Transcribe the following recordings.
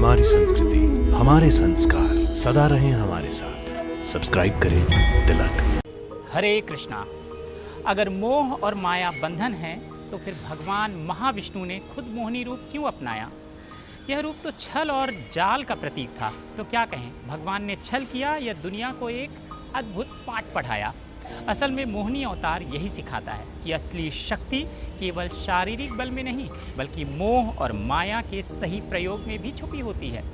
हमारी संस्कृति, हमारे संस्कार सदा रहें हमारे साथ। सब्सक्राइब करें तिलक। हरे कृष्णा। अगर मोह और माया बंधन है तो फिर भगवान महाविष्णु ने खुद मोहिनी रूप क्यों अपनाया? यह रूप तो छल और जाल का प्रतीक था। तो क्या कहें, भगवान ने छल किया या दुनिया को एक अद्भुत पाठ पढ़ाया? असल में मोहिनी अवतार यही सिखाता है कि असली शक्ति केवल शारीरिक बल में नहीं बल्कि मोह और माया के सही प्रयोग में भी छुपी होती है।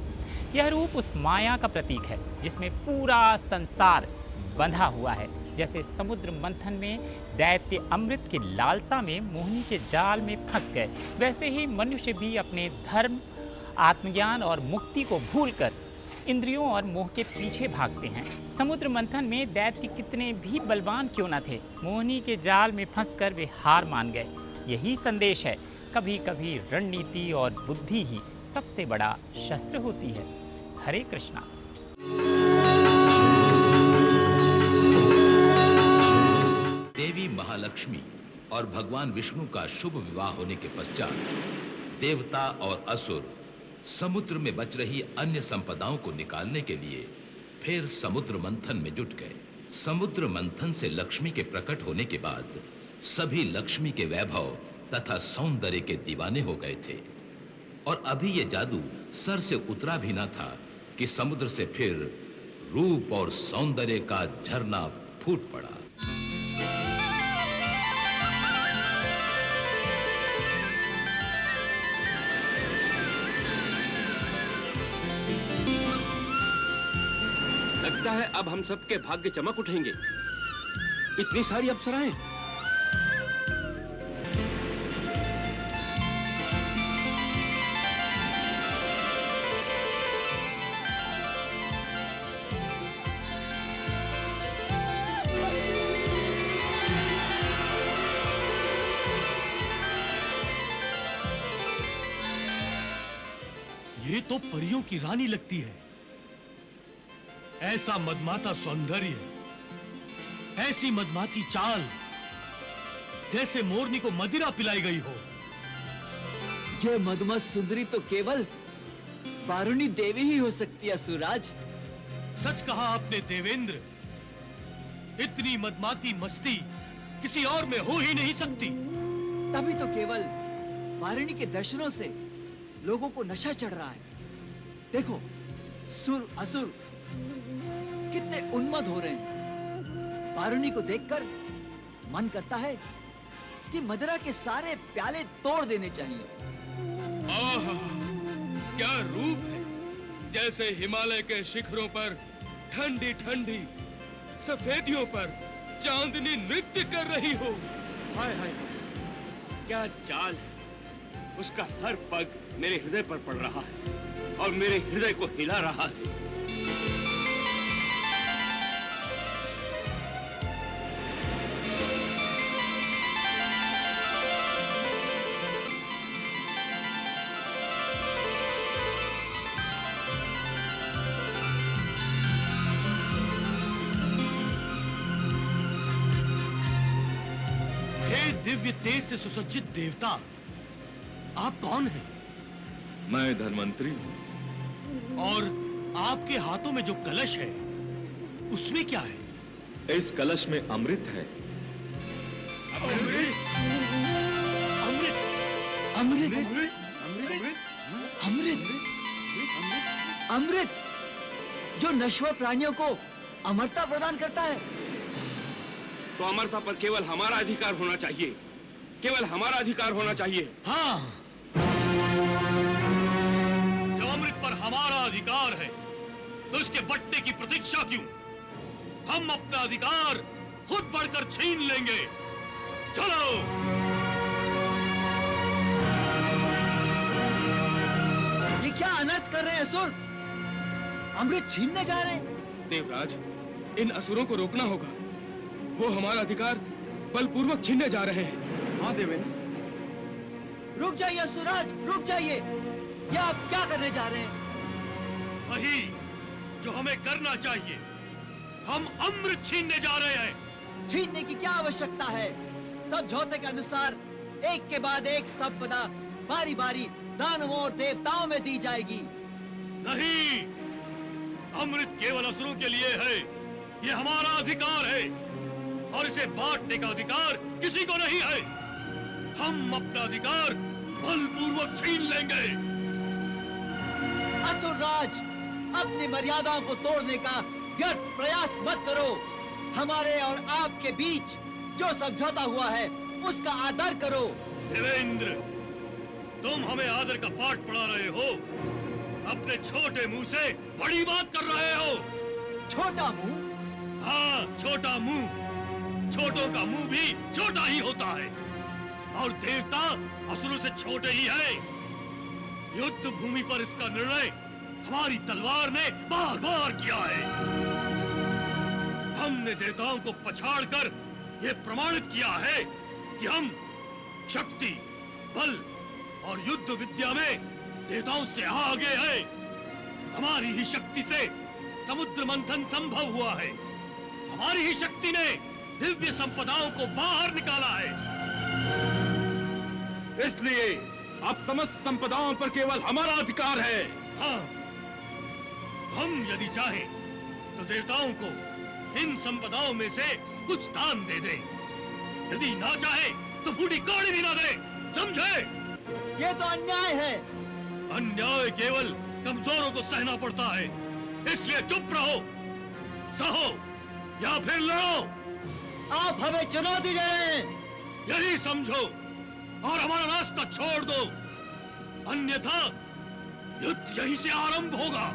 यह रूप उस माया का प्रतीक है जिसमें पूरा संसार बंधा हुआ है। जैसे समुद्र मंथन में दैत्य अमृत की लालसा में मोहिनी के जाल में फंस गए, वैसे ही मनुष्य भी अपने धर्म, आत्मज्ञान और मुक्ति को भूलकर इंद्रियों और मोह के पीछे भागते हैं। समुद्र मंथन में दैत्य कितने भी बलवान क्यों न थे, मोहिनी के जाल में फंसकर वे हार मान गए। यही संदेश है, कभी कभी रणनीति और बुद्धि ही सबसे बड़ा शस्त्र होती है। हरे कृष्णा। देवी महालक्ष्मी और भगवान विष्णु का शुभ विवाह होने के पश्चात देवता और असुर समुद्र में बच रही अन्य संपदाओं को निकालने के लिए फिर समुद्र मंथन में जुट गए। समुद्र मंथन से लक्ष्मी के प्रकट होने के बाद सभी लक्ष्मी के वैभव तथा सौंदर्य के दीवाने हो गए थे और अभी ये जादू सर से उतरा भी न था कि समुद्र से फिर रूप और सौंदर्य का झरना फूट पड़ा। लगता है अब हम सबके भाग्य चमक उठेंगे। इतनी सारी अप्सराएं। ये तो परियों की रानी लगती है। ऐसा मदमाता सौंदर्य, ऐसी मदमाती चाल, जैसे मोरनी को मदिरा पिलाई गई हो। ये मदमस्त सुंदरी तो केवल वारुणी देवी ही हो सकती है सुराज। सच कहा आपने देवेंद्र, इतनी मदमाती मस्ती किसी और में हो ही नहीं सकती। तभी तो केवल वारुणी के दर्शनों से लोगों को नशा चढ़ रहा है। देखो, सुर असुर कितने उन्मत्त हो रहे हैं। वारुणी को देखकर मन करता है कि मदिरा के सारे प्याले तोड़ देने चाहिए। आहा, क्या रूप है! जैसे हिमालय के शिखरों पर ठंडी ठंडी सफेदियों पर चांदनी नृत्य कर रही हो। हाय हाय, क्या चाल है! उसका हर पग मेरे हृदय पर पड़ रहा है और मेरे हृदय को हिला रहा है। दिव्य तेज से सुसज्जित देवता, आप कौन हैं? मैं धन्वंतरी हूँ। और आपके हाथों में जो कलश है उसमें क्या है? इस कलश में अमृत है। अमृत, अमृत, अमृत, अमृत, अमृत, जो नश्वर प्राणियों को अमरता प्रदान करता है। तो अमरता पर केवल हमारा अधिकार होना चाहिए, केवल हमारा अधिकार होना चाहिए। हाँ, जब अमृत पर हमारा अधिकार है तो इसके बंटने की प्रतीक्षा क्यों? हम अपना अधिकार खुद बढ़कर छीन लेंगे। चलो। ये क्या अनर्थ कर रहे हैं असुर? अमृत छीनने जा रहे हैं। देवराज, इन असुरों को रोकना होगा। वो हमारा अधिकार बलपूर्वक छीनने जा रहे हैं। हाँ देवेंद्र। रुक जाइए असुराज, रुक जाइए। ये आप क्या करने जा रहे हैं? वही जो हमें करना चाहिए। हम अमृत छीनने जा रहे हैं। छीनने की क्या आवश्यकता है? समझौते के अनुसार एक के बाद एक संपदा बारी बारी दानवों और देवताओं में दी जाएगी। नहीं, अमृत केवल असुरों के लिए है। ये हमारा अधिकार है और इसे बांटने का अधिकार किसी को नहीं है। हम अपना अधिकार बलपूर्वक छीन लेंगे। असुरराज, अपनी मर्यादाओं को तोड़ने का व्यर्थ प्रयास मत करो। हमारे और आपके बीच जो समझौता हुआ है उसका आदर करो। देवेंद्र, तुम हमें आदर का पाठ पढ़ा रहे हो, अपने छोटे मुंह से बड़ी बात कर रहे हो। छोटा मुंह? हाँ, छोटा मुंह। छोटों का मुंह भी छोटा ही होता है और देवता असुरों से छोटे ही है। युद्ध भूमि पर इसका निर्णय हमारी तलवार ने बार बार किया है। हमने देवताओं को पछाड़कर यह प्रमाणित किया है कि हम शक्ति, बल और युद्ध विद्या में देवताओं से आगे हैं। हमारी ही शक्ति से समुद्र मंथन संभव हुआ है। हमारी ही शक्ति ने दिव्य संपदाओं को बाहर निकाला है। इसलिए अब समस्त संपदाओं पर केवल हमारा अधिकार है। हाँ, हम यदि चाहें तो देवताओं को इन संपदाओं में से कुछ दान दे दें। यदि ना चाहे तो फूटी कौड़ी भी ना दे, समझे? ये तो अन्याय है। अन्याय केवल कमजोरों को सहना पड़ता है, इसलिए चुप रहो, सहो या फिर लड़ो। आप हमें चुनौती दे रहे हैं। यही समझो और हमारा रास्ता छोड़ दो, अन्यथा युद्ध यहीं से आरंभ होगा।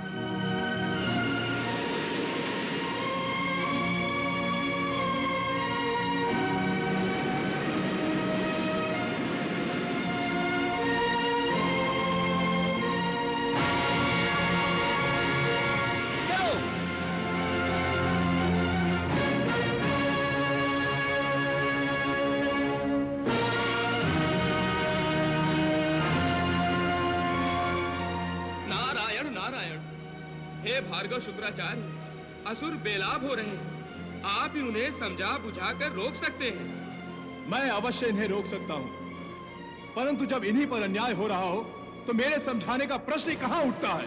हे भार्गव शुक्राचार्य, असुर बेलाभ हो रहे हैं। आप ही उन्हें समझा बुझाकर रोक सकते हैं। मैं अवश्य इन्हें रोक सकता हूं, परंतु जब इन्हीं पर अन्याय हो रहा हो तो मेरे समझाने का प्रश्न कहां उठता है?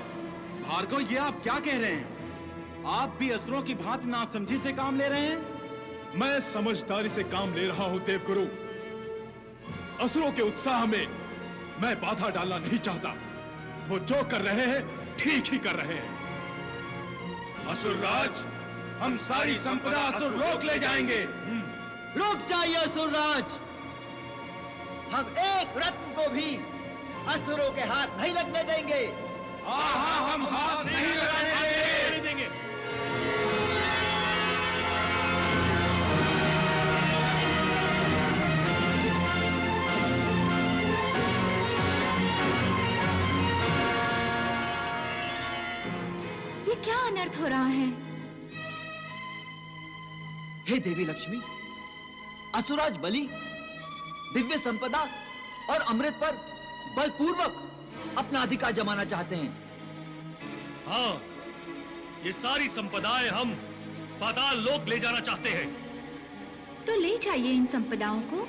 भार्गव, ये आप क्या कह रहे हैं? आप भी असुरों की भांति नासमझी से काम ले रहे हैं? मैं समझदारी से काम ले रहा हूं देवगुरु। असुरों के उत्साह में मैं बाधा डालना नहीं चाहता। वो जो कर रहे हैं ठीक ही कर रहे हैं। असुरराज, हम सारी संपदा असुर रोक ले जाएंगे। रुक जाइए असुरराज, हम एक रत्न को भी असुरों के हाथ नहीं लगने देंगे। हाँ, हम हाथ नहीं लगाने देंगे। ये क्या अनर्थ हो रहा है? हे देवी लक्ष्मी, असुराज बलि दिव्य संपदा और अमृत पर बलपूर्वक अपना अधिकार जमाना चाहते हैं। हाँ, ये सारी संपदाएं हम पाताल लोक ले जाना चाहते हैं। तो ले जाइए इन संपदाओं को।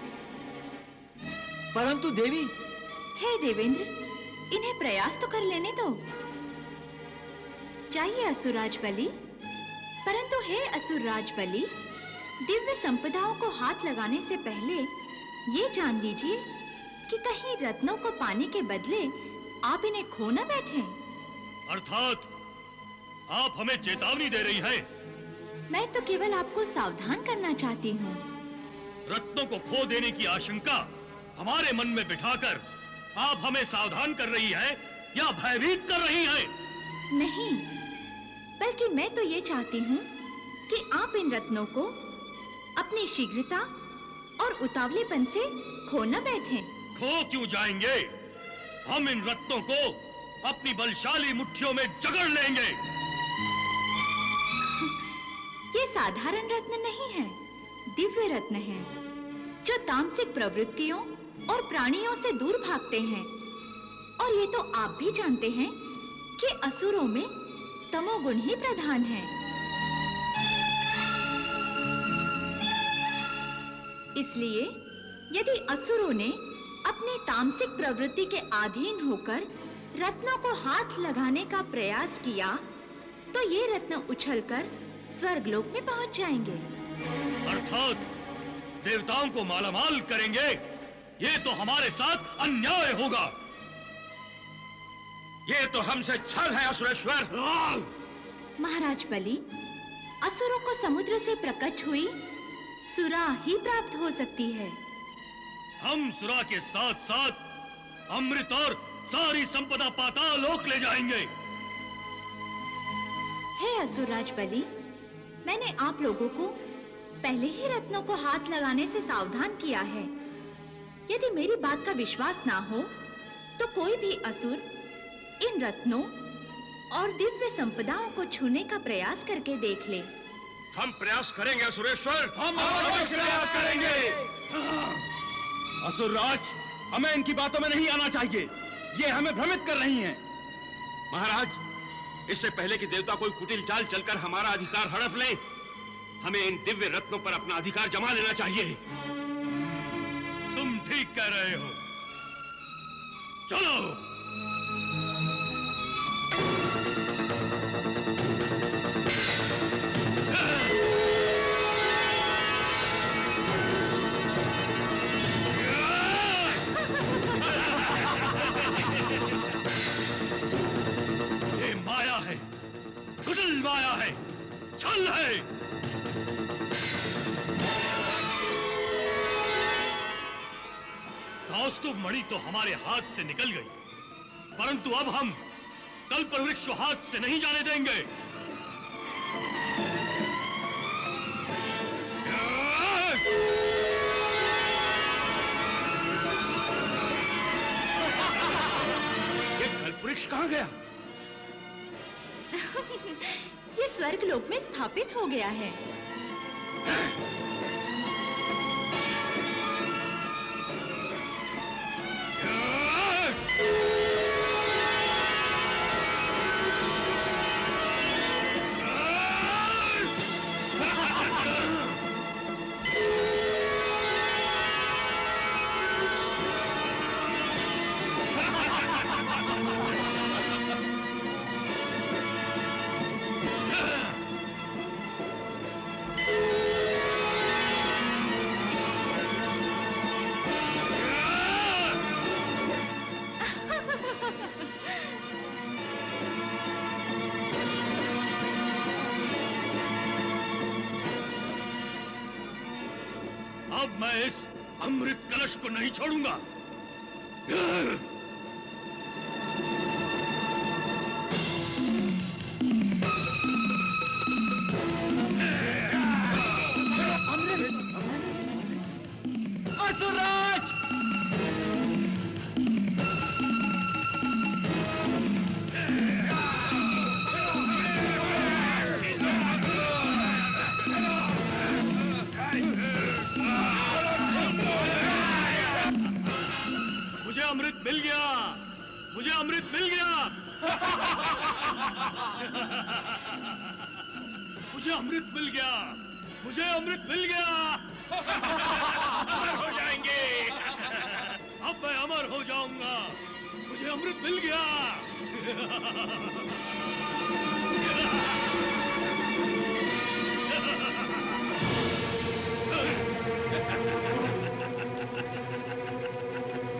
परंतु देवी। हे देवेंद्र, इन्हें प्रयास तो कर लेने दो। चाहिए असुरराज बलि, परंतु हे असुरराज बलि, दिव्य संपदाओं को हाथ लगाने से पहले ये जान लीजिए कि कहीं रत्नों को पाने के बदले आप इन्हें खो न बैठे। अर्थात आप हमें चेतावनी दे रही हैं। मैं तो केवल आपको सावधान करना चाहती हूँ। रत्नों को खो देने की आशंका हमारे मन में बिठाकर आप हमें सावधान कर रही है या भयभीत कर रही है? नहीं, बल्कि मैं तो ये चाहती हूँ कि आप इन रत्नों को अपनी शीघ्रता और उतावलेपन से खो न बैठें। खो क्यों जाएंगे? हम इन रत्नों को अपनी बलशाली मुट्ठियों में जकड़ लेंगे। ये साधारण रत्न नहीं है, दिव्य रत्न है, जो तामसिक प्रवृत्तियों और प्राणियों से दूर भागते हैं। और ये तो आप भी जानते हैं कि असुरों में तमोगुण ही प्रधान है। इसलिए यदि असुरों ने अपनी तामसिक प्रवृत्ति के अधीन होकर रत्नों को हाथ लगाने का प्रयास किया तो ये रत्न उछलकर स्वर्गलोक में पहुंच जाएंगे। अर्थात देवताओं को मालामाल करेंगे। ये तो हमारे साथ अन्याय होगा। ये तो हमसे छल है असुरेश्वर। महाराज बलि, असुरों को समुद्र से प्रकट हुई सुरा ही प्राप्त हो सकती है। हम सुरा के साथ साथ अमृत और सारी संपदा पाताल लोक ले जाएंगे। हे असुरराज बलि, मैंने आप लोगों को पहले ही रत्नों को हाथ लगाने से सावधान किया है। यदि मेरी बात का विश्वास ना हो तो कोई भी असुर इन रत्नों और दिव्य संपदाओं को छूने का प्रयास करके देख ले। हम प्रयास करेंगे असुरेश्वर, हम अवश्य प्रयास करेंगे। असुरराज, हमें इनकी बातों में नहीं आना चाहिए। ये हमें भ्रमित कर रही हैं। महाराज, इससे पहले कि देवता कोई कुटिल चाल चलकर हमारा अधिकार हड़प ले, हमें इन दिव्य रत्नों पर अपना अधिकार जमा लेना चाहिए। तुम ठीक कह रहे हो। चलो। ये माया है, कुटिल माया है, छल है। कौस्तुभ मणि तो हमारे हाथ से निकल गई, परंतु अब हम कल्पवृक्ष को हाथ से नहीं जाने देंगे। ये कल्पवृक्ष कहाँ गया? ये स्वर्गलोक में स्थापित हो गया है। अब मैं इस अमृत कलश को नहीं छोड़ूंगा। असुरराज! मुझे अमृत मिल गया, मुझे अमृत मिल गया। मुझे अमृत मिल गया, मुझे अमृत मिल गया। अमर हो जाएंगे। अब मैं अमर हो जाऊंगा। मुझे अमृत मिल गया।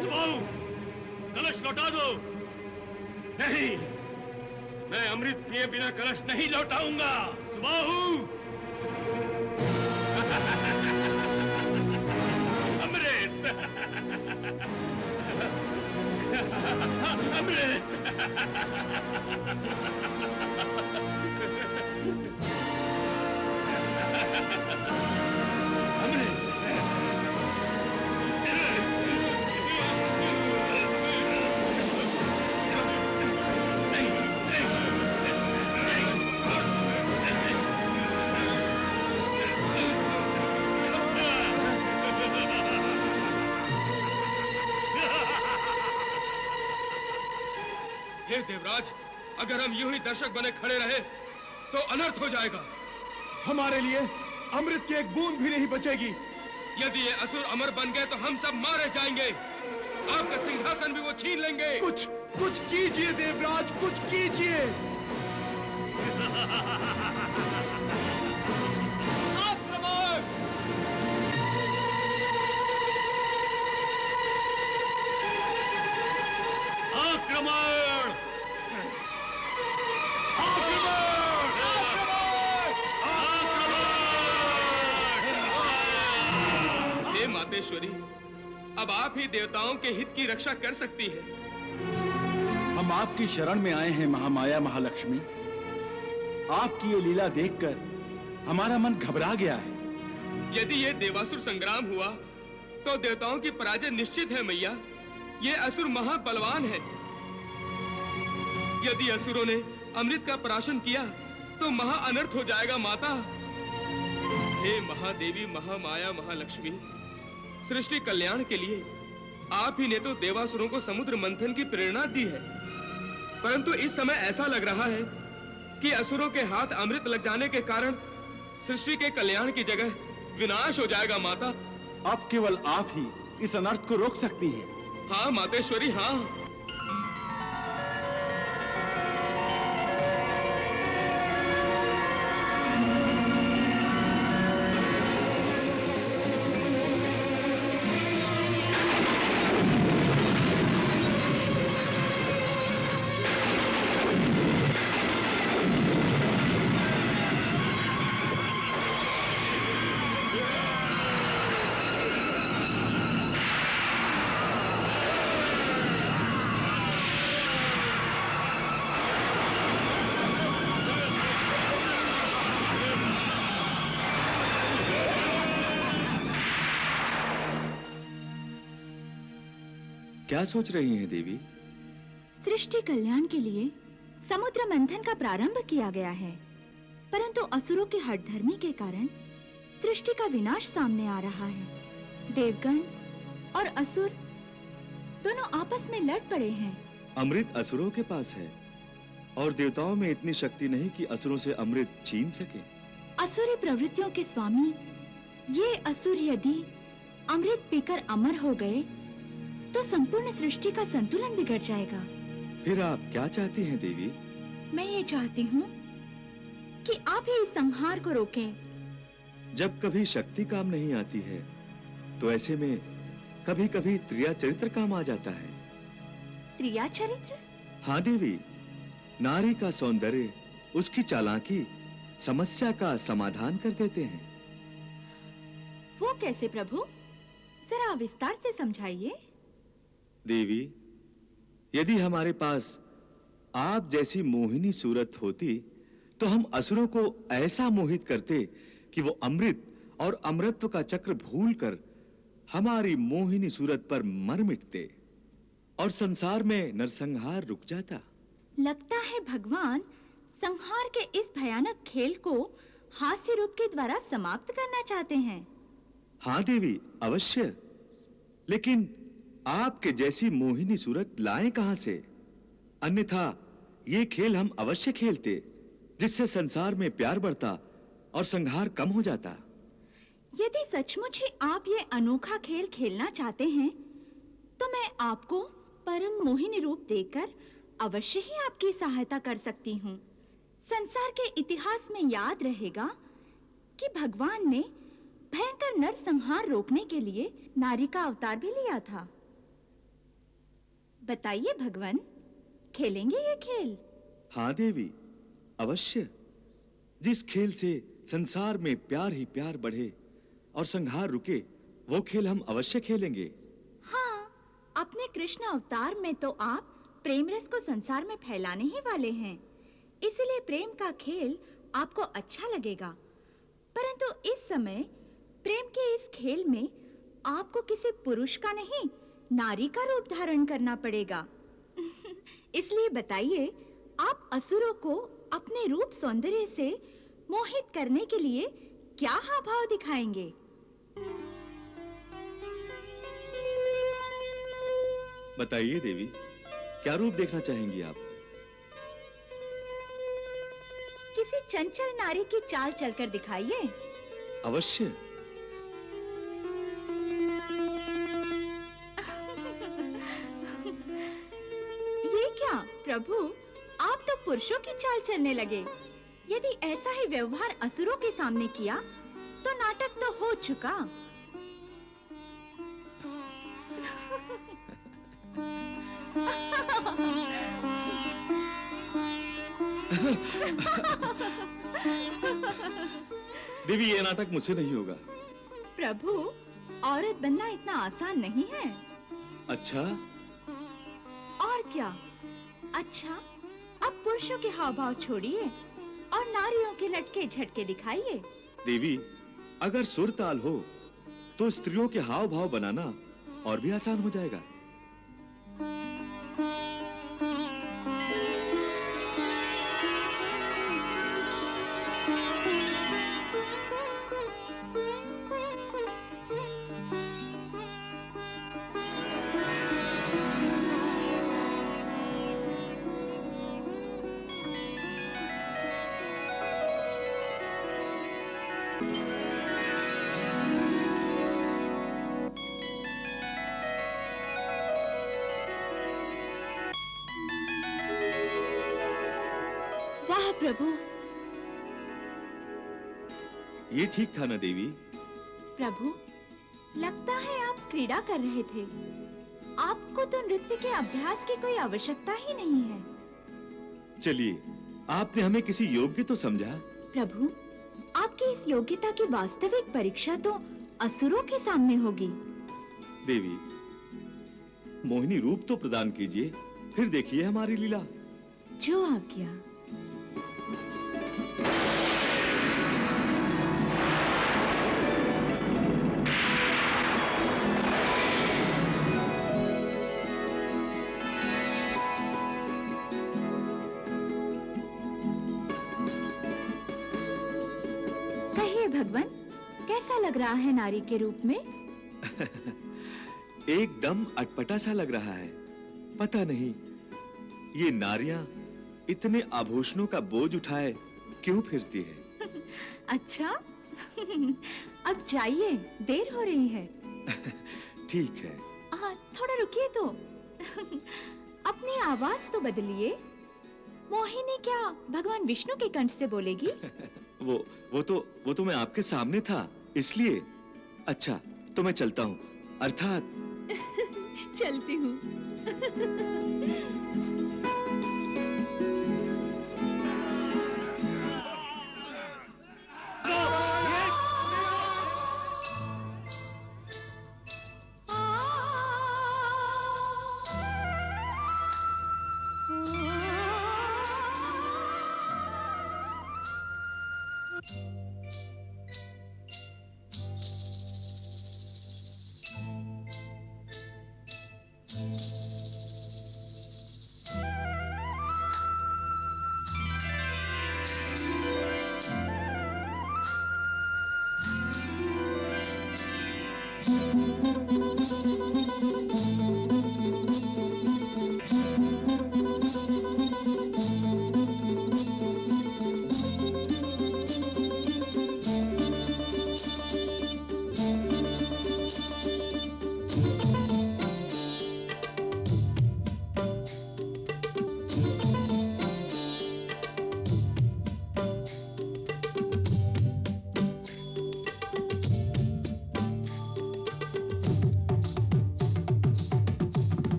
सुबाहु, कलश लौटा दो। नहीं, मैं अमृत पिए बिना कलश नहीं लौटाऊंगा। सुबाहु, अमृत, अमृत। हे देवराज, अगर हम यूं ही दर्शक बने खड़े रहे तो अनर्थ हो जाएगा। हमारे लिए अमृत की एक बूंद भी नहीं बचेगी। यदि ये असुर अमर बन गए तो हम सब मारे जाएंगे। आपका सिंहासन भी वो छीन लेंगे। कुछ कीजिए देवराज, कुछ कीजिए। आक्रमण! आक्रमण! हे मातेश्वरी, अब आप ही देवताओं के हित की रक्षा कर सकती हैं। हम आपकी शरण में आए हैं महामाया महालक्ष्मी। आपकी ये लीला देखकर हमारा मन घबरा गया है। यदि ये देवासुर संग्राम हुआ तो देवताओं की पराजय निश्चित है मैया। ये असुर महाबलवान है। यदि असुरों ने अमृत का प्राशन किया तो महा अनर्थ हो जाएगा माता। हे महादेवी महामाया महालक्ष्मी, सृष्टि कल्याण के लिए आप ही ने तो देवासुरों को समुद्र मंथन की प्रेरणा दी है, परंतु इस समय ऐसा लग रहा है कि असुरों के हाथ अमृत लग जाने के कारण सृष्टि के कल्याण की जगह विनाश हो जाएगा माता। अब केवल आप ही इस अनर्थ को रोक सकती हैं। हाँ मातेश्वरी, हाँ। क्या सोच रही हैं देवी? सृष्टि कल्याण के लिए समुद्र मंथन का प्रारंभ किया गया है, परंतु असुरों के हठधर्मी के कारण सृष्टि का विनाश सामने आ रहा है। देवगण और असुर दोनों आपस में लड़ पड़े हैं। अमृत असुरों के पास है और देवताओं में इतनी शक्ति नहीं कि असुरों से अमृत छीन सके। असुरी प्रवृत्तियों के स्वामी ये असुर यदि अमृत पीकर अमर हो गए तो संपूर्ण सृष्टि का संतुलन बिगड़ जाएगा। फिर आप क्या चाहती हैं देवी? मैं ये चाहती हूँ कि आप ही इस संहार को रोकें। जब कभी शक्ति काम नहीं आती है तो ऐसे में कभी कभी त्रिया चरित्र काम आ जाता है। त्रिया चरित्र? हाँ देवी, नारी का सौंदर्य, उसकी चालाकी समस्या का समाधान कर देते हैं। वो कैसे प्रभु? जरा विस्तार से समझाइए। देवी, यदि हमारे पास आप जैसी मोहिनी सूरत होती तो हम असुरों को ऐसा मोहित करते कि वो अमृत और अमरत्व का चक्र भूलकर हमारी मोहिनी सूरत पर मर मिटते और संसार में नरसंहार रुक जाता। लगता है भगवान संहार के इस भयानक खेल को हास्य रूप के द्वारा समाप्त करना चाहते हैं। हाँ देवी, अवश्य। लेकिन आपके जैसी मोहिनी सूरत लाएं कहां से? अन्यथा ये खेल हम अवश्य खेलते, जिससे संसार में प्यार बढ़ता और संहार कम हो जाता। यदि सचमुच ही आप ये अनोखा खेल खेलना चाहते हैं, तो मैं आपको परम मोहिनी रूप देकर अवश्य ही आपकी सहायता कर सकती हूँ। संसार के इतिहास में याद रहेगा कि भगवान ने भयंकर नरसंहार रोकने के लिए नारी का अवतार भी लिया था। बताइए भगवान, खेलेंगे ये खेल? हाँ देवी, अवश्य। जिस खेल से संसार में प्यार ही प्यार बढ़े और संहार रुके, वो खेल हम अवश्य खेलेंगे। हाँ, अपने कृष्ण अवतार में तो आप प्रेम रस को संसार में फैलाने ही वाले हैं, इसलिए प्रेम का खेल आपको अच्छा लगेगा। परंतु इस समय प्रेम के इस खेल में आपको किसी पुरुष का नहीं, नारी का रूप धारण करना पड़ेगा। इसलिए बताइए, आप असुरों को अपने रूप सौंदर्य से मोहित करने के लिए क्या हाव भाव दिखाएंगे? बताइए देवी, क्या रूप देखना चाहेंगी आप? किसी चंचल नारी की चाल चलकर दिखाइए। अवश्य। पुरुषों की चाल चलने लगे। यदि ऐसा ही व्यवहार असुरों के सामने किया तो नाटक तो हो चुका। देवी, ये नाटक मुझसे नहीं होगा। प्रभु, औरत बनना इतना आसान नहीं है। अच्छा? और क्या? अच्छा, अब पुरुषों के हाव भाव छोड़िए और नारियों के लटके झटके दिखाइए। देवी, अगर सुर ताल हो तो स्त्रियों के हाव भाव बनाना और भी आसान हो जाएगा। वाह प्रभु! ये ठीक था ना देवी? प्रभु, लगता है आप क्रीड़ा कर रहे थे। आपको तो नृत्य के अभ्यास की कोई आवश्यकता ही नहीं है। चलिए, आपने हमें किसी योग्य तो समझा। प्रभु, आपकी इस योग्यता की वास्तविक परीक्षा तो असुरों के सामने होगी। देवी, मोहिनी रूप तो प्रदान कीजिए, फिर देखिए हमारी लीला। जो आज्ञा। कहिए भगवान, कैसा लग रहा है नारी के रूप में? एकदम अटपटा सा लग रहा है। पता नहीं ये नारियां इतने आभूषणों का बोझ उठाए क्यों फिरती है। अच्छा, अब जाइए, देर हो रही है। ठीक है। हाँ, थोड़ा रुकिए तो। अपनी आवाज तो बदलिए। मोहिनी क्या भगवान विष्णु के कंठ से बोलेगी? वो तो मैं आपके सामने था, इसलिए। अच्छा, तो मैं चलता हूँ, अर्थात चलती हूँ।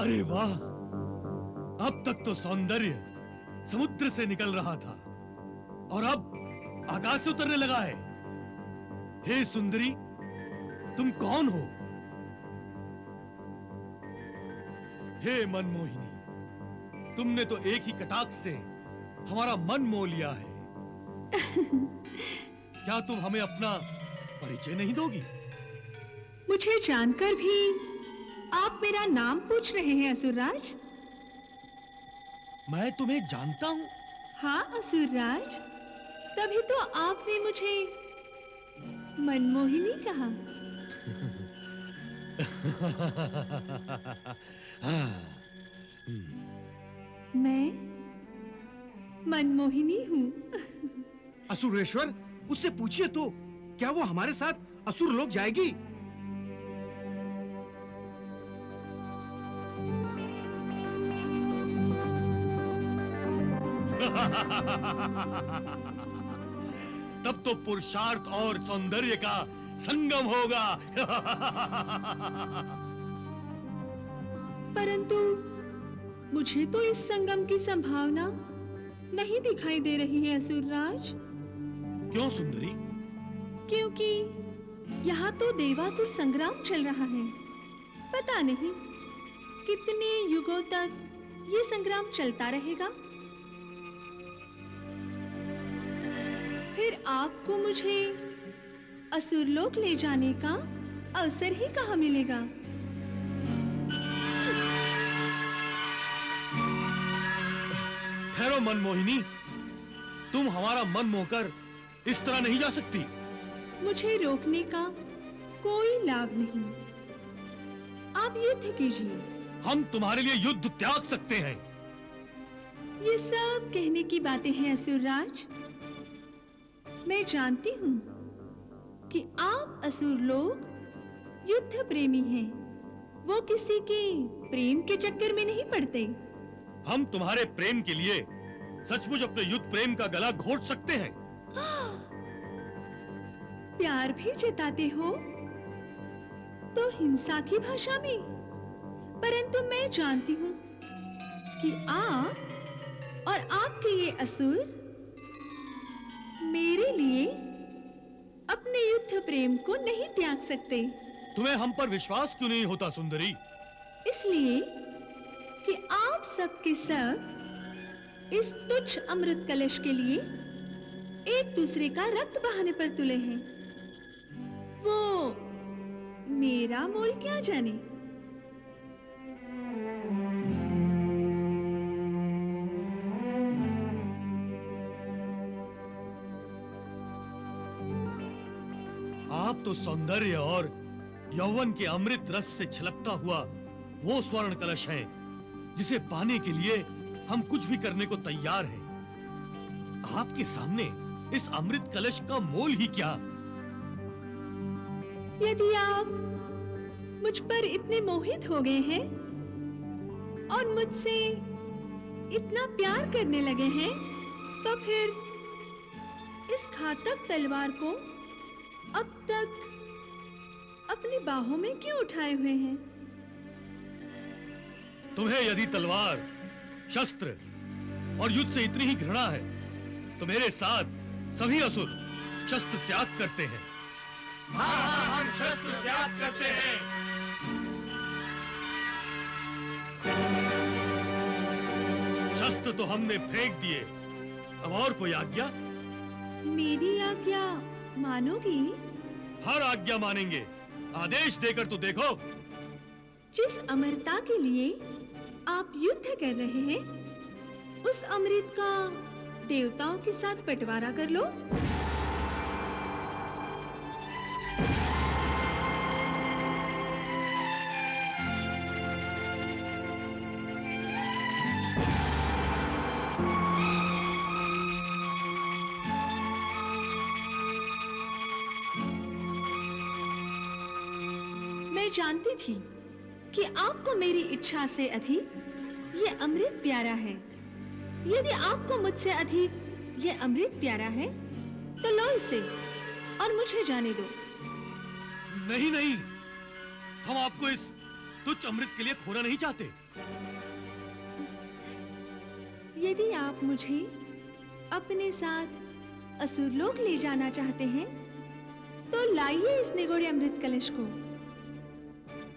अरे वाह, अब तक तो सौंदर्य समुद्र से निकल रहा था और अब आकाश से उतरने लगा है। हे सुंदरी, तुम कौन हो? हे मनमोहिनी, तुमने तो एक ही कटाक्ष से हमारा मन मोह लिया है। क्या तुम हमें अपना परिचय नहीं दोगी? मुझे जानकर भी आप मेरा नाम पूछ रहे हैं असुरराज? मैं तुम्हें जानता हूं। हाँ असुरराज, तभी तो आपने मुझे मनमोहिनी कहा। हाँ, मैं मनमोहिनी हूँ। असुरेश्वर, उससे पूछिए तो, क्या वो हमारे साथ असुर लोग जाएगी? तब तो पुरुषार्थ और सौंदर्य का संगम होगा। परंतु मुझे तो इस संगम की संभावना नहीं दिखाई दे रही है असुरराज। क्यों सुंदरी? क्योंकि यहाँ तो देवासुर संग्राम चल रहा है। पता नहीं कितने युगों तक ये संग्राम चलता रहेगा। फिर आपको मुझे असुरलोक ले जाने का अवसर ही कहाँ मिलेगा? ठहरो मनमोहिनी, तुम हमारा मन मोहकर इस तरह नहीं जा सकती। मुझे रोकने का कोई लाभ नहीं। आप युद्ध कीजिए। हम तुम्हारे लिए युद्ध त्याग सकते हैं। ये सब कहने की बातें हैं असुरराज। मैं जानती हूँ कि आप असुर लोग युद्ध प्रेमी हैं। वो किसी के प्रेम के चक्कर में नहीं पड़ते। हम तुम्हारे प्रेम के लिए सचमुच अपने युद्ध प्रेम का गला घोट सकते हैं। प्यार भी जताते हो तो हिंसा की भाषा में। परंतु मैं जानती हूँ कि आप और आपके ये असुर मेरे लिए अपने युद्ध प्रेम को नहीं त्याग सकते। तुम्हें हम पर विश्वास क्यों नहीं होता सुंदरी? इसलिए कि आप सब के सब इस तुच्छ अमृत कलश के लिए एक दूसरे का रक्त बहाने पर तुले हैं। वो मेरा मोल क्या जाने। आप तो सौंदर्य और यौवन के अमृत रस से छलकता हुआ वो स्वर्ण कलश है जिसे पाने के लिए हम कुछ भी करने को तैयार हैं। आपके सामने इस अमृत कलश का मोल ही क्या? यदि आप मुझ पर इतने मोहित हो गए हैं और मुझसे इतना प्यार करने लगे हैं, तो फिर इस घातक तलवार को अब तक अपनी बाहों में क्यों उठाए हुए हैं? तुम्हें यदि तलवार, शस्त्र और युद्ध से इतनी ही घृणा है तो मेरे साथ सभी असुर शस्त्र त्याग करते हैं। हाँ, हम शस्त्र त्याग करते हैं। शस्त्र तो हमने फेंक दिए, अब और कोई आज्ञा? मेरी आज्ञा मानोगी? हर आज्ञा मानेंगे। आदेश देकर तो देखो। जिस अमरता के लिए आप युद्ध कर रहे हैं, उस अमृत का देवताओं के साथ बंटवारा कर लो। मैं जानती थी कि आपको मेरी इच्छा से अधिक ये अमृत प्यारा है। यदि आपको मुझसे अधिक ये अमृत प्यारा है तो लो इसे और मुझे जाने दो। नहीं नहीं, हम आपको इस तुच्छ अमृत के लिए खोना नहीं चाहते। यदि आप मुझे अपने साथ असुरलोक ले जाना चाहते हैं तो लाइए इस निगोड़े अमृत कलश को।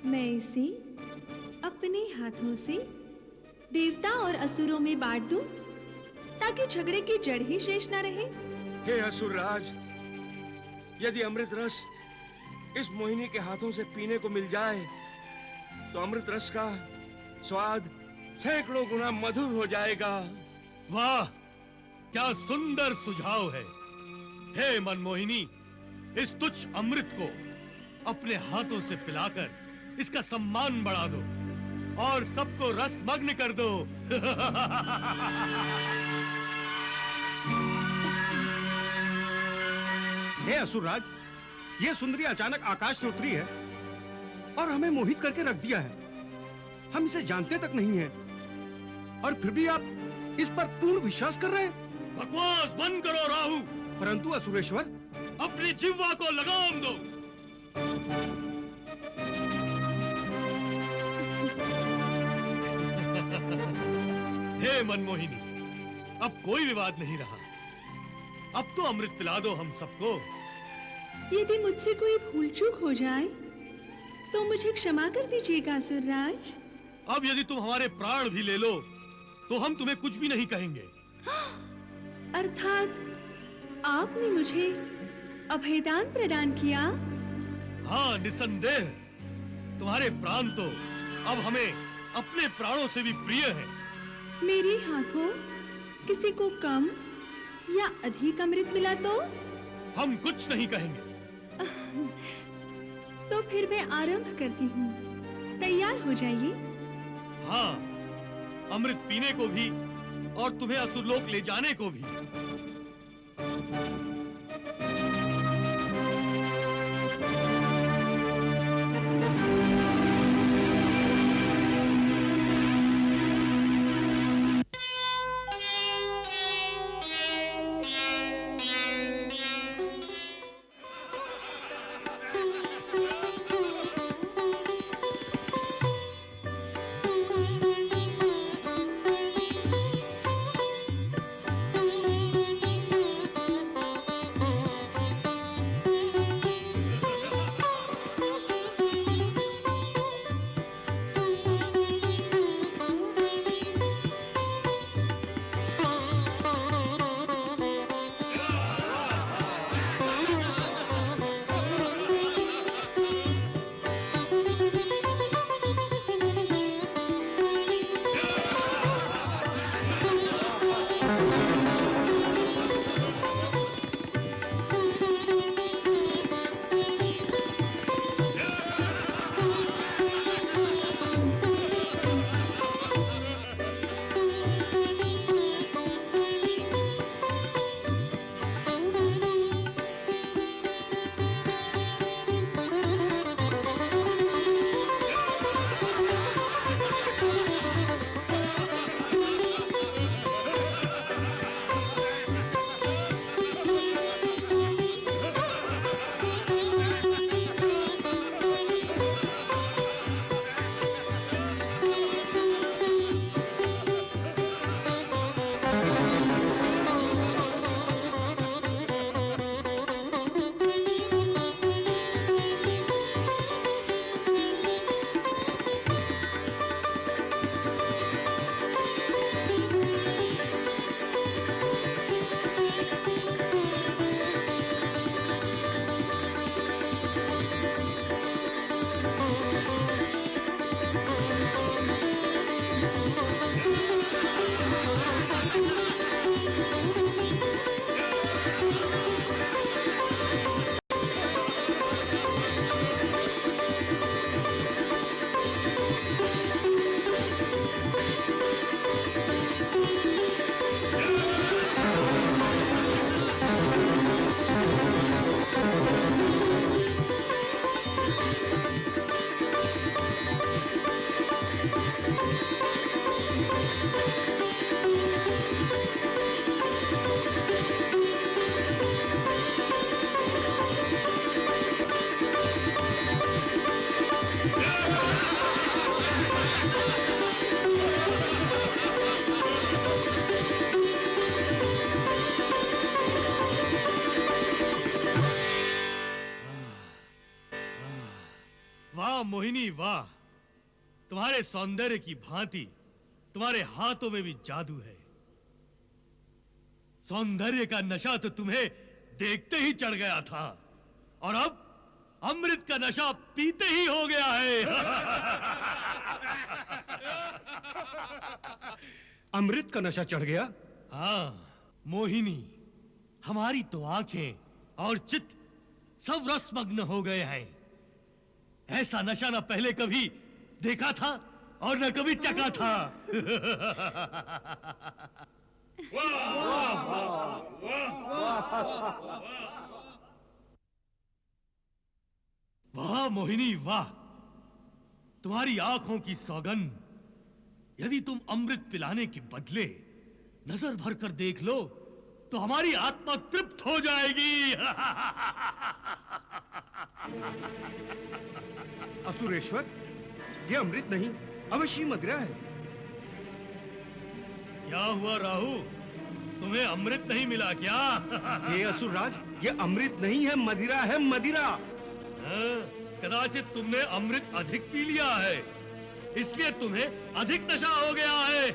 मैं इसे अपने हाथों से देवता और असुरों में बांट दूं, ताकि झगड़े की जड़ ही शेष न रहे। हे असुरराज, यदि अमृत रस इस मोहिनी के हाथों से पीने को मिल जाए तो अमृत रस का स्वाद सैकड़ों गुना मधुर हो जाएगा। वाह, क्या सुंदर सुझाव है। हे मनमोहिनी, इस तुच्छ अमृत को अपने हाथों से पिलाकर इसका सम्मान बढ़ा दो। और सबको रसमग्न कर दो। हे असुरराज, ये सुंदरी अचानक आकाश से उतरी है और हमें मोहित करके रख दिया है। हम इसे जानते तक नहीं हैं और फिर भी आप इस पर पूर्ण विश्वास कर रहे हैं। बकवास बंद करो राहु। परंतु असुरेश्वर, अपनी जिह्वा को लगाम दो। हे मनमोहिनी, अब कोई विवाद नहीं रहा। अब तो अमृत पिला दो हम सबको। यदि मुझसे कोई भूल चूक हो जाए तो मुझे क्षमा कर दीजिएगा असुरराज। अब यदि तुम हमारे प्राण भी ले लो तो हम तुम्हें कुछ भी नहीं कहेंगे। अर्थात आपने मुझे अभयदान प्रदान किया? हाँ, निसंदेह। तुम्हारे प्राण तो अब हमें अपने प्राणों से भी प्रिय हैं। मेरे हाथों किसी को कम या अधिक अमृत मिला तो? हम कुछ नहीं कहेंगे। तो फिर मैं आरंभ करती हूँ। तैयार हो जाइए। हाँ, अमृत पीने को भी और तुम्हें असुरलोक ले जाने को भी। वाह मोहिनी वाह, तुम्हारे सौंदर्य की भांति तुम्हारे हाथों में भी जादू है। सौंदर्य का नशा तो तुम्हें देखते ही चढ़ गया था और अब अमृत का नशा पीते ही हो गया है। अमृत का नशा चढ़ गया? हाँ मोहिनी, हमारी तो आंखें और चित्त सब रसमग्न हो गए हैं। ऐसा नशा ना पहले कभी देखा था और न कभी चखा था। वाह मोहिनी वाह, तुम्हारी आंखों की सौगंध, यदि तुम अमृत पिलाने के बदले नजर भर कर देख लो तो हमारी आत्मा तृप्त हो जाएगी। असुरेश्वर, ये अमृत नहीं, अवश्य मदिरा है। क्या हुआ राहु, तुम्हें अमृत नहीं मिला क्या? ये असुरराज, ये अमृत नहीं है, मदिरा है, मदिरा। कदाचित तुमने अमृत अधिक पी लिया है, इसलिए तुम्हें अधिक नशा हो गया है।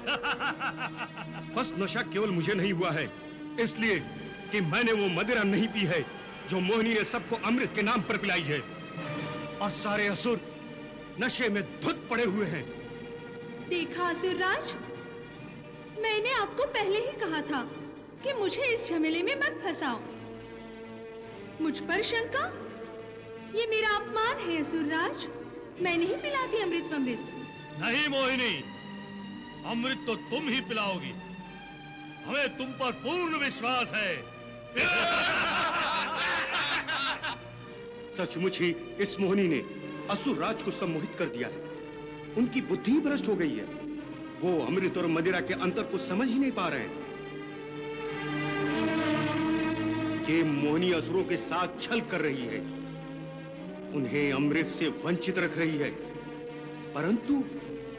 बस नशा केवल मुझे नहीं हुआ है, इसलिए कि मैंने वो मदिरा नहीं पी है जो मोहिनी ने सबको अमृत के नाम पर पिलाई है, और सारे असुर नशे में धुत पड़े हुए हैं। देखा असुरराज, मैंने आपको पहले ही कहा था कि मुझे इस झमेले में मत फंसाओ। मुझ पर शंका, ये मेरा अपमान है असुरराज। मैं नहीं पिलाती अमृत वमृत। नहीं मोहिनी, अमृत तो तुम ही पिलाओगी, हमें तुम पर पूर्ण विश्वास है। सचमुच ही इस मोहिनी ने असुरराज को सम्मोहित कर दिया है। उनकी बुद्धि भ्रष्ट हो गई है, वो अमृत और मदिरा के अंतर को समझ ही नहीं पा रहे हैं। ये मोहिनी असुरों के साथ छल कर रही है, उन्हें अमृत से वंचित रख रही है, परंतु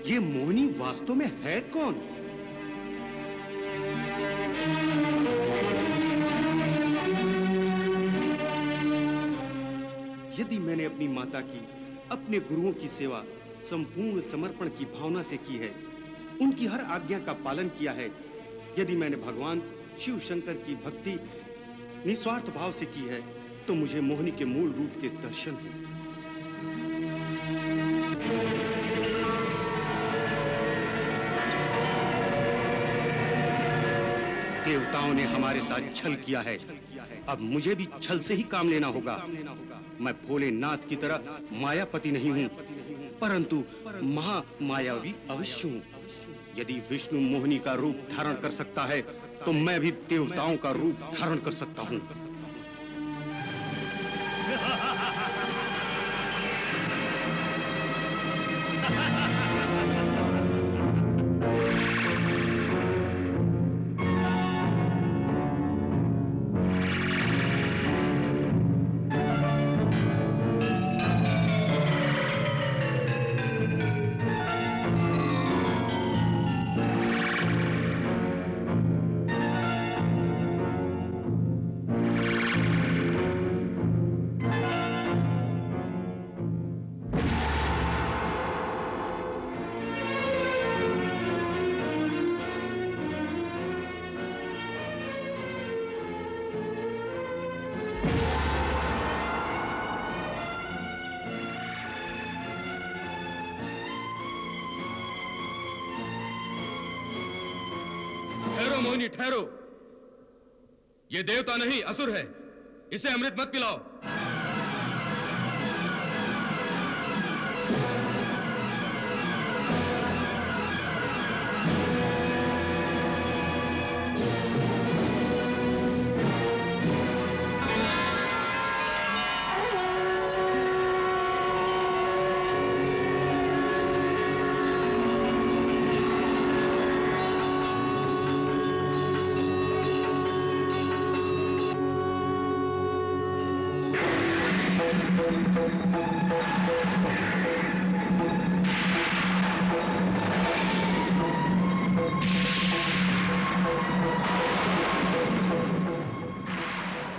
ये मोहिनी वास्तव में है कौन? यदि मैंने अपनी माता की, अपने गुरुओं की सेवा संपूर्ण समर्पण की भावना से की है, उनकी हर आज्ञा का पालन किया है, यदि मैंने भगवान शिव शंकर की भक्ति निस्वार्थ भाव से की है, तो मुझे मोहिनी के मूल रूप के दर्शन हैं। देवताओं ने हमारे साथ छल किया है, अब मुझे भी छल से ही काम लेना होगा। मैं भोलेनाथ की तरह मायापति नहीं हूँ, परंतु महामायावी अवश्य हूँ। यदि विष्णु मोहिनी का रूप धारण कर सकता है, तो मैं भी देवताओं का रूप धारण कर सकता हूँ। मोहिनी ठहरो, ये देवता नहीं असुर है, इसे अमृत मत पिलाओ।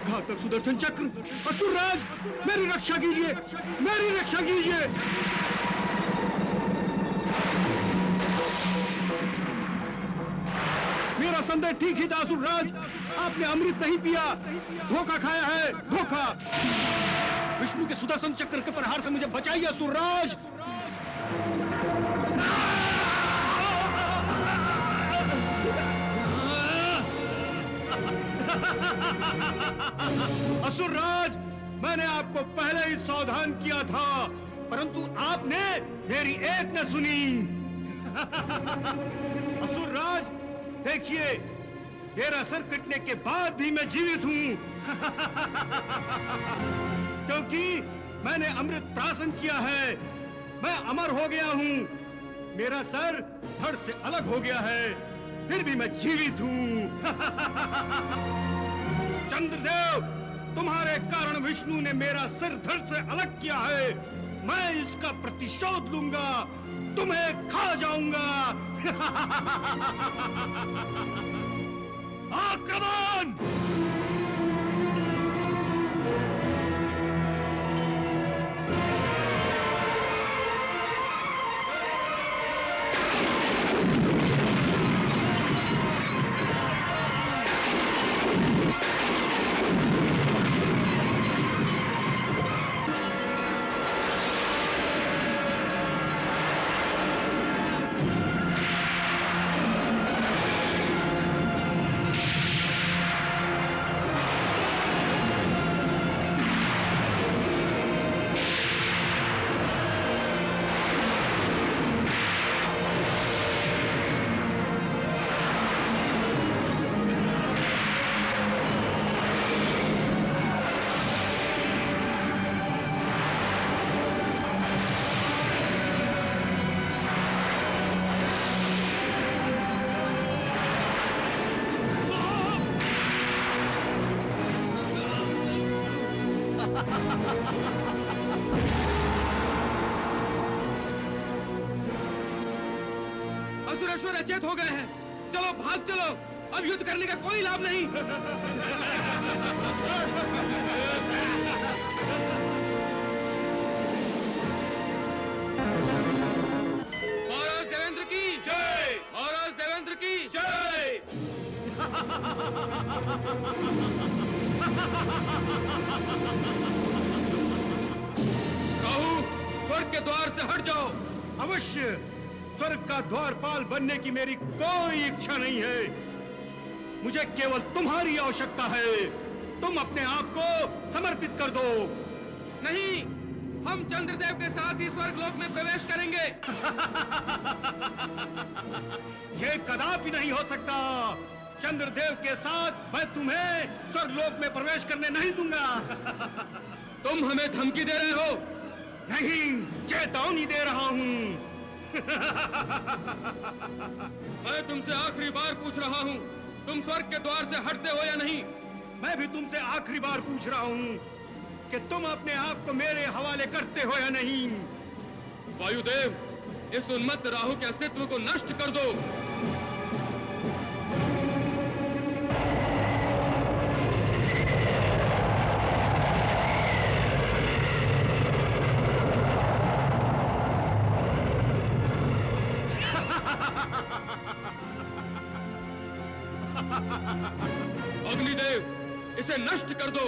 घातक सुदर्शन चक्र, असुरराज, मेरी रक्षा कीजिए, मेरी रक्षा कीजिए। मेरा संदेह ठीक ही था असुरराज, आपने अमृत नहीं पिया, धोखा खाया है, धोखा। विष्णु के सुदर्शन चक्र के प्रहार से मुझे बचाइए असुरराज। असुरराज, मैंने आपको पहले ही सावधान किया था, परंतु आपने मेरी एक न सुनी। असुरराज, देखिए, मेरा सर कटने के बाद भी मैं जीवित हूं। क्योंकि मैंने अमृत प्राशन किया है, मैं अमर हो गया हूं। मेरा सर धड़ से अलग हो गया है, फिर भी मैं जीवित हूं। चंद्रदेव, तुम्हारे कारण विष्णु ने मेरा सिर धड़ से अलग किया है। मैं इसका प्रतिशोध लूंगा, तुम्हें खा जाऊंगा। आक्रमण! असुरेश्वर अचेत हो गए हैं। चलो भाग चलो, अब युद्ध करने का कोई लाभ नहीं। महाराज देवेंद्र की जय, महाराज देवेंद्र की जय। राहु, स्वर्ग के द्वार से हट जाओ। अवश्य, स्वर्ग का द्वारपाल बनने की मेरी कोई इच्छा नहीं है। मुझे केवल तुम्हारी आवश्यकता है। तुम अपने आप को समर्पित कर दो। नहीं, हम चंद्रदेव के साथ ही स्वर्गलोक में प्रवेश करेंगे। ये कदापि नहीं हो सकता। चंद्रदेव के साथ मैं तुम्हें स्वर्गलोक में प्रवेश करने नहीं दूंगा। तुम हमें धमकी दे रहे हो? नहीं, चेतावनी दे रहा हूं। मैं तुमसे आखिरी बार पूछ रहा हूँ, तुम स्वर्ग के द्वार से हटते हो या नहीं? मैं भी तुमसे आखिरी बार पूछ रहा हूँ कि तुम अपने आप को मेरे हवाले करते हो या नहीं। वायुदेव, इस उन्मत्त राहु के अस्तित्व को नष्ट कर दो। अग्निदेव, इसे नष्ट कर दो।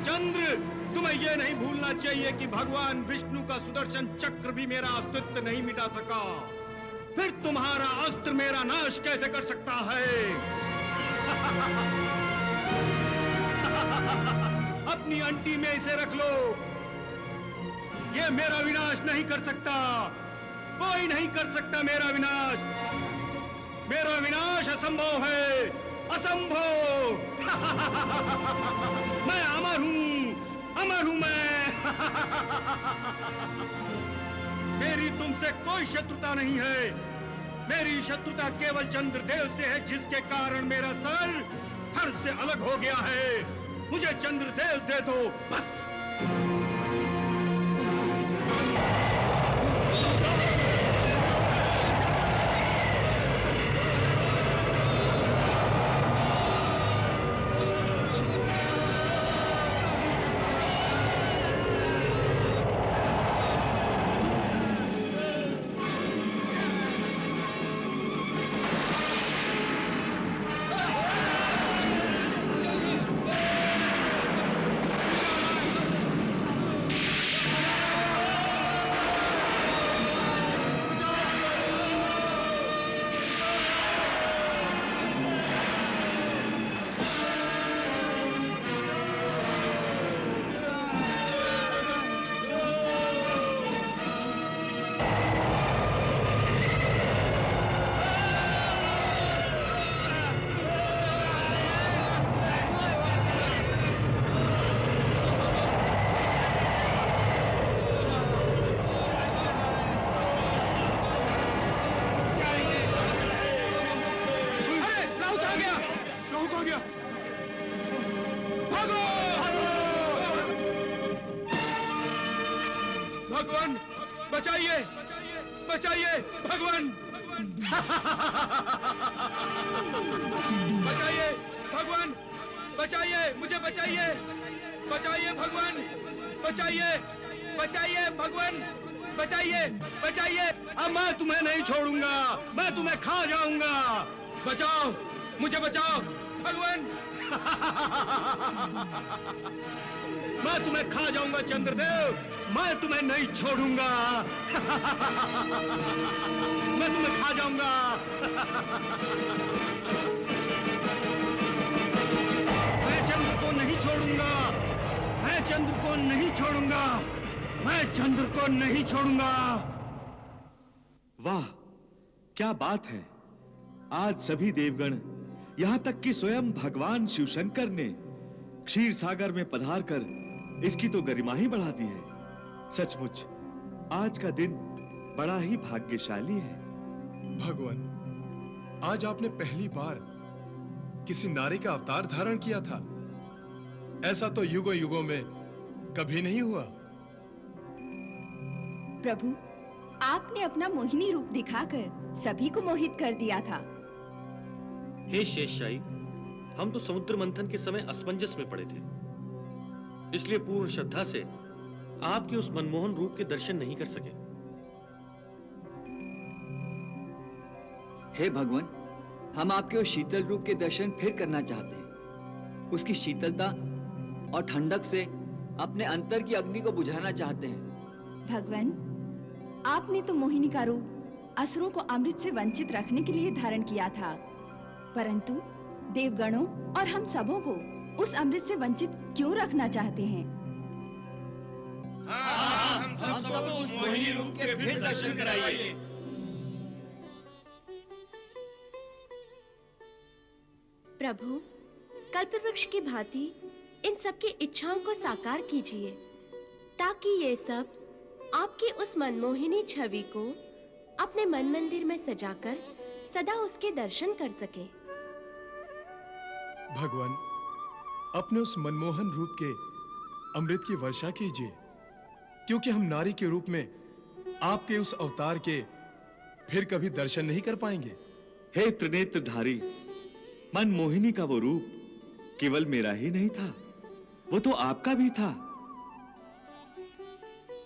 चंद्र, तुम्हें यह नहीं भूलना चाहिए कि भगवान विष्णु का सुदर्शन चक्र भी मेरा अस्तित्व नहीं मिटा सका। फिर तुम्हारा अस्त्र मेरा नाश कैसे कर सकता है? अपनी अंटी में इसे रख लो। यह मेरा विनाश नहीं कर सकता। कोई नहीं कर सकता मेरा विनाश। मेरा विनाश असंभव है, असंभव। मैं अमर हूं, अमर हूं मैं। मेरी तुमसे कोई शत्रुता नहीं है। मेरी शत्रुता केवल चंद्रदेव से है, जिसके कारण मेरा सर धड़ से अलग हो गया है। मुझे चंद्रदेव दे दो, बस। भगवान बचाइए, बचाइए भगवान, बचाइए भगवान, बचाइए, मुझे बचाइए, बचाइए भगवान, बचाइए, बचाइए भगवान, बचाइए, बचाइए। अब मैं तुम्हें नहीं छोड़ूंगा, मैं तुम्हें खा जाऊंगा। बचाओ, मुझे बचाओ भगवान। मैं तुम्हें खा जाऊंगा चंद्रदेव, मैं तुम्हें नहीं छोड़ूंगा। मैं तुम्हें खा जाऊंगा। मैं चंद्र को नहीं छोड़ूंगा, मैं चंद्र को नहीं छोड़ूंगा, मैं चंद्र को नहीं छोड़ूंगा। वाह, क्या बात है। आज सभी देवगण, यहां तक कि स्वयं भगवान शिवशंकर ने क्षीर सागर में पधार कर इसकी तो गरिमा ही बढ़ा दी है। सचमुच आज का दिन बड़ा ही भाग्यशाली है। भगवान, आज आपने पहली बार किसी नारी का अवतार धारण किया था। ऐसा तो युगों युगों में कभी नहीं हुआ। प्रभु, आपने अपना मोहिनी रूप दिखाकर सभी को मोहित कर दिया था। हे शेषशाही, हम तो समुद्र मंथन के समय असमंजस में पड़े थे, इसलिए पूर्ण श्रद्धा से आपके उस मनमोहन रूप के दर्शन नहीं कर सके। हे भगवान, हम आपके उस शीतल रूप के दर्शन फिर करना चाहते हैं। उसकी शीतलता और ठंडक से अपने अंतर की अग्नि को बुझाना चाहते हैं। भगवान, आपने तो मोहिनी का रूप असुरों को अमृत से वंचित रखने के लिए धारण किया था, परंतु देवगणों और हम सबों को उस अमृत से वंचित क्यों रखना चाहते हैं? हम सबको उस मोहिनी रूप के फिर दर्शन कराइए। प्रभु, कल्पवृक्ष की भांति इन सबकी इच्छाओं को साकार कीजिए, ताकि ये सब आपकी उस मनमोहिनी छवि को अपने मन मंदिर में सजाकर सदा उसके दर्शन कर सके। भगवान, अपने उस मनमोहन रूप के अमृत की वर्षा कीजिए, क्योंकि हम नारी के रूप में आपके उस अवतार के फिर कभी दर्शन नहीं कर पाएंगे। हे त्रिनेत्रधारी, मनमोहिनी का वो रूप केवल मेरा ही नहीं था, वो तो आपका भी था,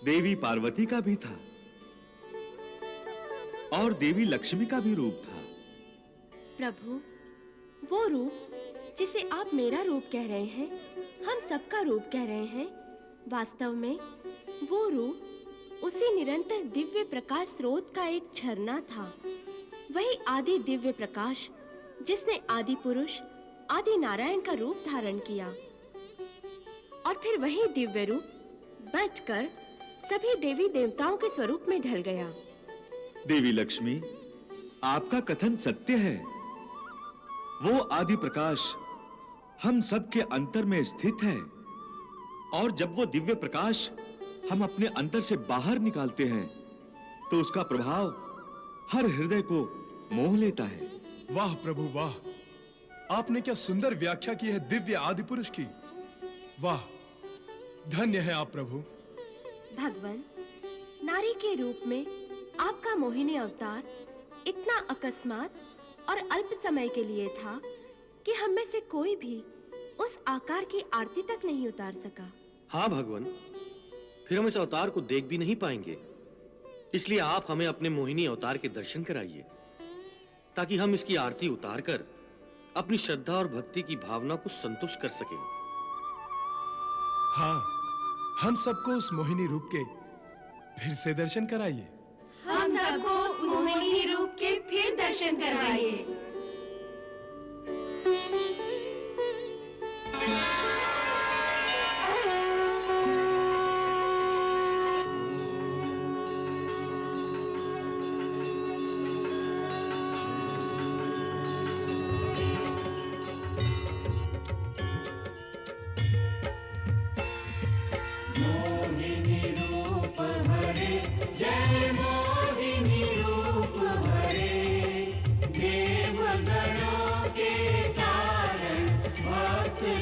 देवी पार्वती का भी था और देवी लक्ष्मी का भी रूप था। प्रभु, वो रूप जिसे आप मेरा रूप कह रहे हैं, हम सबका रूप कह रहे हैं, वास्तव में वो रूप उसी निरंतर दिव्य प्रकाश स्रोत का एक झरना था। वही आदि दिव्य प्रकाश जिसने आदि पुरुष आदि नारायण का रूप धारण किया, और फिर वही दिव्य रूप बंटकर सभी देवी देवताओं के स्वरूप में ढल गया। देवी लक्ष्मी, आपका कथन सत्य है। वो आदि प्रकाश हम सबके अंतर में स्थित है, और जब वो दिव्य प्रकाश हम अपने अंतर से बाहर निकालते हैं, तो उसका प्रभाव हर हृदय को मोह लेता है। वाह प्रभु वाह, आपने क्या सुंदर व्याख्या की है दिव्य आदि पुरुष की। वाह, धन्य है आप प्रभु। भगवान, नारी के रूप में आपका मोहिनी अवतार इतना अकस्मात और अल्प समय के लिए था कि हम में से कोई भी उस आकार की आरती तक नहीं उतार सका। हाँ भगवान, फिर हम इस अवतार को देख भी नहीं पाएंगे, इसलिए आप हमें अपने मोहिनी अवतार के दर्शन कराइए, ताकि हम इसकी आरती उतार कर अपनी श्रद्धा और भक्ति की भावना को संतुष्ट कर सकें। हाँ, हम सबको उस मोहिनी रूप के फिर से दर्शन कराइए। हम सबको उस मोहिनी रूप के फिर दर्शन करवाइए।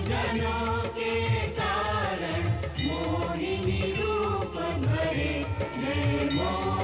जनों के कारण मोहिनी रूप धरे। है।